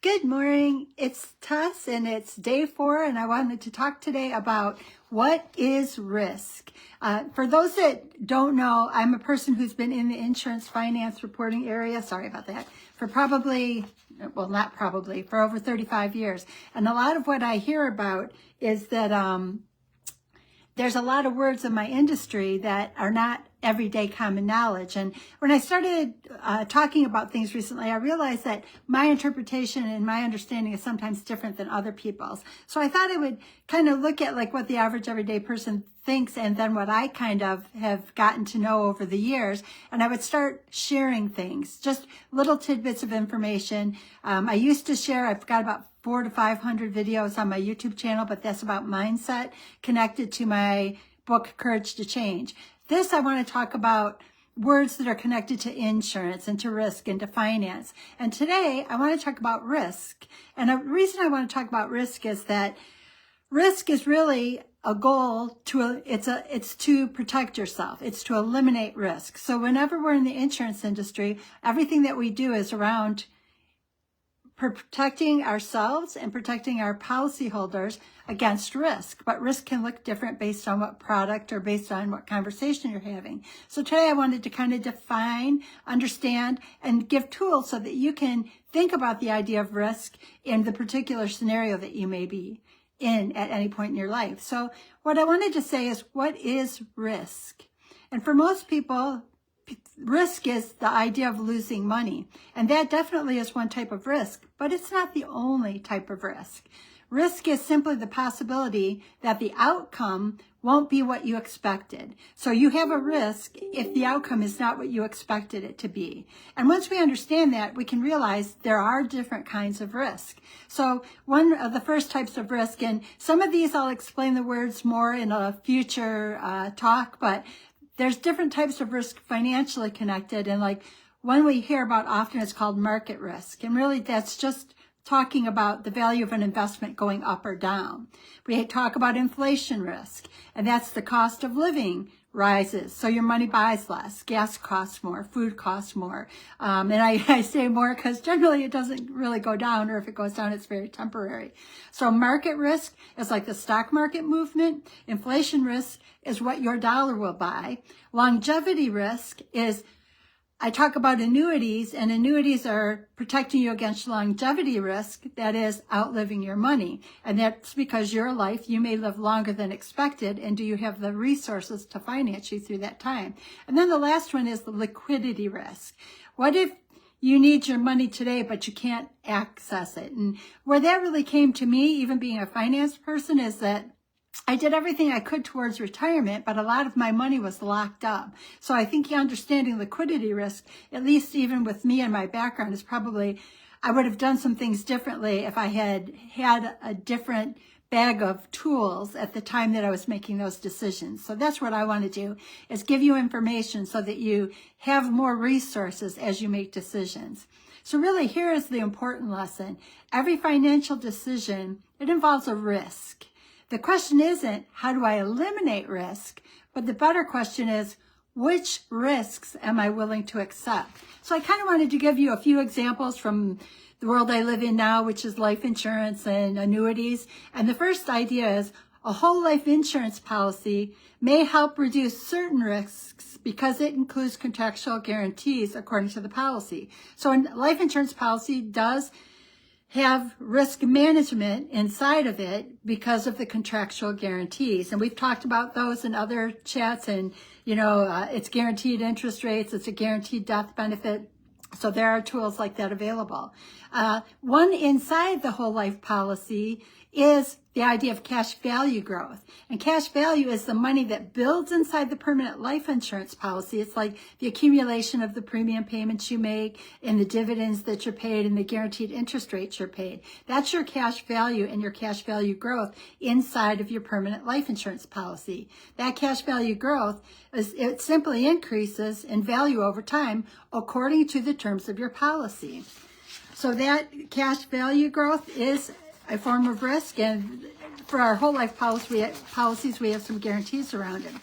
Good morning. It's Tess and it's day 4, and I wanted to talk today about what is risk. For those that don't know, I'm a person who's been in the insurance finance reporting area, sorry about that, for for over 35 years. And a lot of what I hear about is that there's a lot of words in my industry that are not everyday common knowledge. And when I started talking about things recently, I realized that my interpretation and my understanding is sometimes different than other people's. So I thought I would kind of look at like what the average everyday person thinks and then what I kind of have gotten to know over the years. And I would start sharing things, just little tidbits of information. I used to share, I've got about 400 to 500 videos on my YouTube channel, but that's about mindset connected to my book, Courage to Change. This, I want to talk about words that are connected to insurance and to risk and to finance. And today I want to talk about risk. And the reason I want to talk about risk is that risk is really a goal it's to protect yourself. It's to eliminate risk. So whenever we're in the insurance industry, everything that we do is around protecting ourselves and protecting our policyholders against risk. But risk can look different based on what product or based on what conversation you're having. So today I wanted to kind of define, understand, and give tools so that you can think about the idea of risk in the particular scenario that you may be in at any point in your life. So what I wanted to say is, what is risk? And for most people, risk is the idea of losing money. And that definitely is one type of risk, but it's not the only type of risk. Risk is simply the possibility that the outcome won't be what you expected. So you have a risk if the outcome is not what you expected it to be. And once we understand that, we can realize there are different kinds of risk. So one of the first types of risk, and some of these I'll explain the words more in a future talk, but there's different types of risk financially connected. And like one we hear about often is called market risk. And really that's just talking about the value of an investment going up or down. We talk about inflation risk, and that's the cost of living rises. So your money buys less, gas costs more, food costs more. And I say more because generally it doesn't really go down, or if it goes down, it's very temporary. So market risk is like the stock market movement. Inflation risk is what your dollar will buy. Longevity risk is, I talk about annuities, and annuities are protecting you against longevity risk, that is outliving your money. And that's because your life, you may live longer than expected, and do you have the resources to finance you through that time? And then the last one is the liquidity risk. What if you need your money today, but you can't access it? And where that really came to me, even being a finance person, is that I did everything I could towards retirement, but a lot of my money was locked up. So I think understanding liquidity risk, at least even with me and my background, is probably, I would have done some things differently if I had had a different bag of tools at the time that I was making those decisions. So that's what I want to do, is give you information so that you have more resources as you make decisions. So really, here is the important lesson. Every financial decision, it involves a risk. The question isn't, how do I eliminate risk? But the better question is, which risks am I willing to accept? So I kind of wanted to give you a few examples from the world I live in now, which is life insurance and annuities. And the first idea is, a whole life insurance policy may help reduce certain risks because it includes contractual guarantees according to the policy. So a life insurance policy does have risk management inside of it because of the contractual guarantees. And we've talked about those in other chats, and, it's guaranteed interest rates, it's a guaranteed death benefit. So there are tools like that available. One inside the whole life policy is the idea of cash value growth. And cash value is the money that builds inside the permanent life insurance policy. It's like the accumulation of the premium payments you make and the dividends that you're paid and the guaranteed interest rates you're paid. That's your cash value and your cash value growth inside of your permanent life insurance policy. That cash value growth, it simply increases in value over time according to the terms of your policy. So that cash value growth is a form of risk, and for our whole life policies, we have some guarantees around it.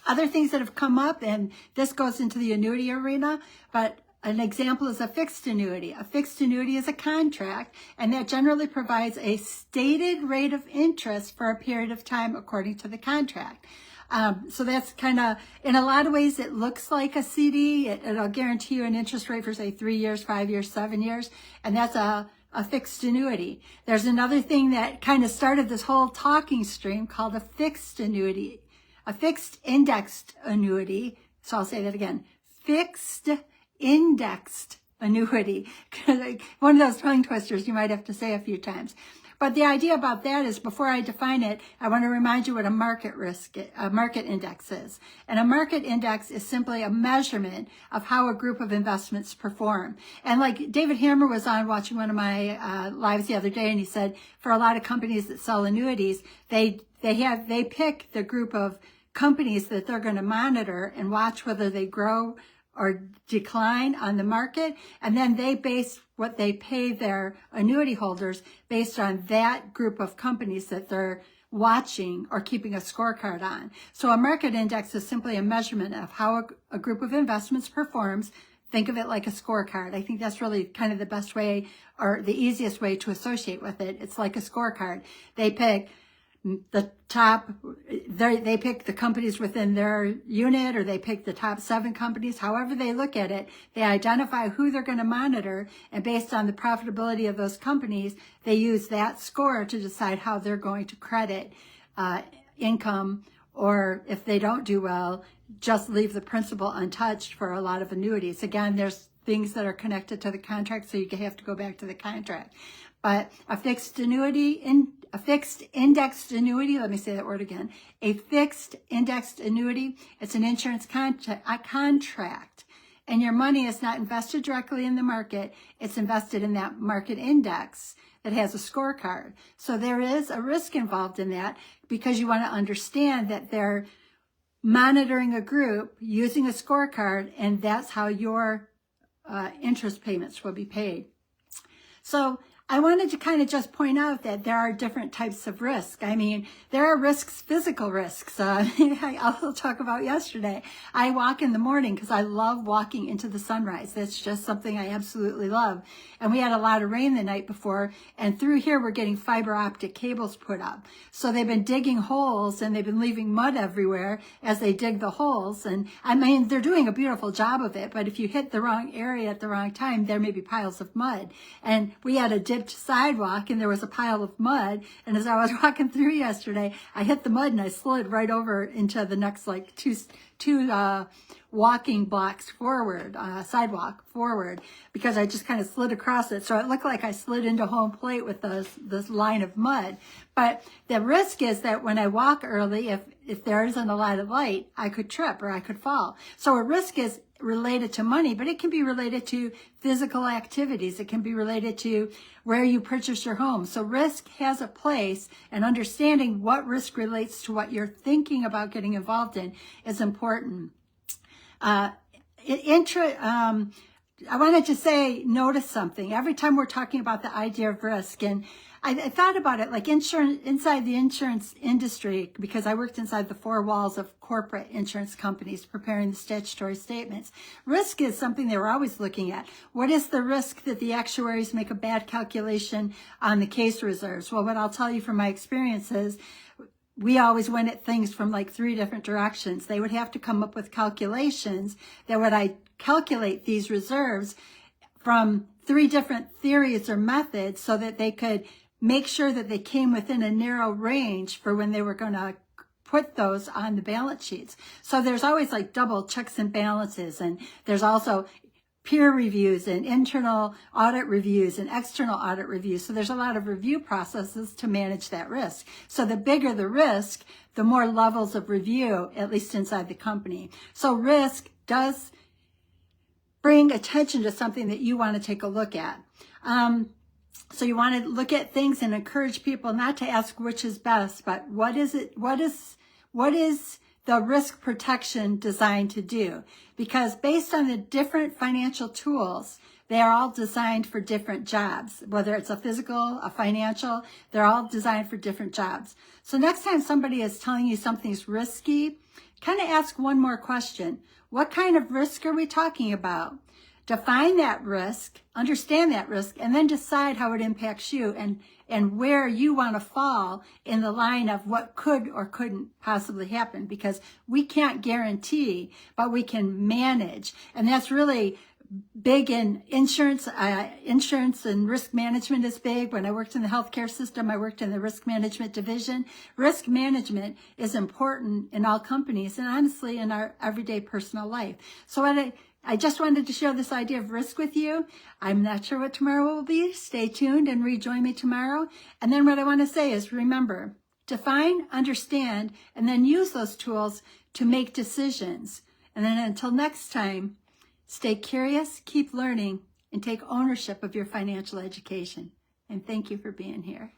Other things that have come up, and this goes into the annuity arena, but An example is a fixed annuity. A fixed annuity is a contract, and that generally provides a stated rate of interest for a period of time according to the contract. So that's kind of, in a lot of ways, it looks like a CD. It'll guarantee you an interest rate for, say, 3 years, 5 years, 7 years, and that's a fixed annuity. There's another thing that kind of started this whole talking stream called a fixed annuity, a fixed indexed annuity. So I'll say that again, fixed indexed annuity. One of those tongue twisters you might have to say a few times. But the idea about that is, before I define it, I want to remind you what a market index is. And a market index is simply a measurement of how a group of investments perform. And like David Hammer was on watching one of my lives the other day, and he said, for a lot of companies that sell annuities, they pick the group of companies that they're going to monitor and watch whether they grow or decline on the market, and then they base what they pay their annuity holders based on that group of companies that they're watching or keeping a scorecard on. So a market index is simply a measurement of how a group of investments performs. Think of it like a scorecard. I think that's really kind of the best way, or the easiest way, to associate with it. It's like a scorecard. They pick the top, they pick the companies within their unit, or they pick the top 7 companies. However they look at it, they identify who they're going to monitor, and based on the profitability of those companies, they use that score to decide how they're going to credit income, or if they don't do well, just leave the principal untouched for a lot of annuities. Again, there's things that are connected to the contract, so you have to go back to the contract. But a fixed indexed annuity, let me say that word again, a fixed indexed annuity, it's an insurance contract, and your money is not invested directly in the market, it's invested in that market index that has a scorecard. So there is a risk involved in that, because you want to understand that they're monitoring a group using a scorecard, and that's how your interest payments will be paid. So I wanted to kind of just point out that there are different types of risk. I mean, there are risks, physical risks. I also talked about yesterday. I walk in the morning because I love walking into the sunrise. That's just something I absolutely love. And we had a lot of rain the night before, and through here we're getting fiber optic cables put up. So they've been digging holes, and they've been leaving mud everywhere as they dig the holes. And I mean, they're doing a beautiful job of it, but if you hit the wrong area at the wrong time, there may be piles of mud. And we had a dipped sidewalk, and there was a pile of mud, and as I was walking through yesterday, I hit the mud and I slid right over into the next like two walking blocks forward, sidewalk forward, because I just kind of slid across it. So it looked like I slid into home plate with this line of mud. But the risk is that when I walk early, if there isn't a lot of light, I could trip or I could fall. So a risk is related to money, but it can be related to physical activities. It can be related to where you purchase your home. So risk has a place, and understanding what risk relates to what you're thinking about getting involved in is important. I wanted to say, notice something. Every time we're talking about the idea of risk, and I thought about it like inside the insurance industry, because I worked inside the 4 walls of corporate insurance companies preparing the statutory statements. Risk is something they were always looking at. What is the risk that the actuaries make a bad calculation on the case reserves? Well, what I'll tell you from my experience is, we always went at things from like 3 different directions. They would have to come up with calculations that would calculate these reserves from 3 different theories or methods, so that they could make sure that they came within a narrow range for when they were going to put those on the balance sheets. So there's always like double checks and balances, and there's also peer reviews and internal audit reviews and external audit reviews. So there's a lot of review processes to manage that risk. So the bigger the risk, the more levels of review, at least inside the company. So risk does bring attention to something that you want to take a look at. So you want to look at things and encourage people not to ask which is best, but what is the risk protection designed to do? Because based on the different financial tools, they are all designed for different jobs. Whether it's a physical, a financial, they're all designed for different jobs. So next time somebody is telling you something's risky, kind of ask one more question. What kind of risk are we talking about? define that risk, understand that risk, and then decide how it impacts you and where you want to fall in the line of what could or couldn't possibly happen, because we can't guarantee, but we can manage. And that's really big in insurance. Insurance and risk management is big. When I worked in the healthcare system, I worked in the risk management division. Risk management is important in all companies and honestly in our everyday personal life. So I just wanted to share this idea of risk with you. I'm not sure what tomorrow will be. Stay tuned and rejoin me tomorrow. And then what I want to say is, remember, define, understand, and then use those tools to make decisions. And then until next time, stay curious, keep learning, and take ownership of your financial education. And thank you for being here.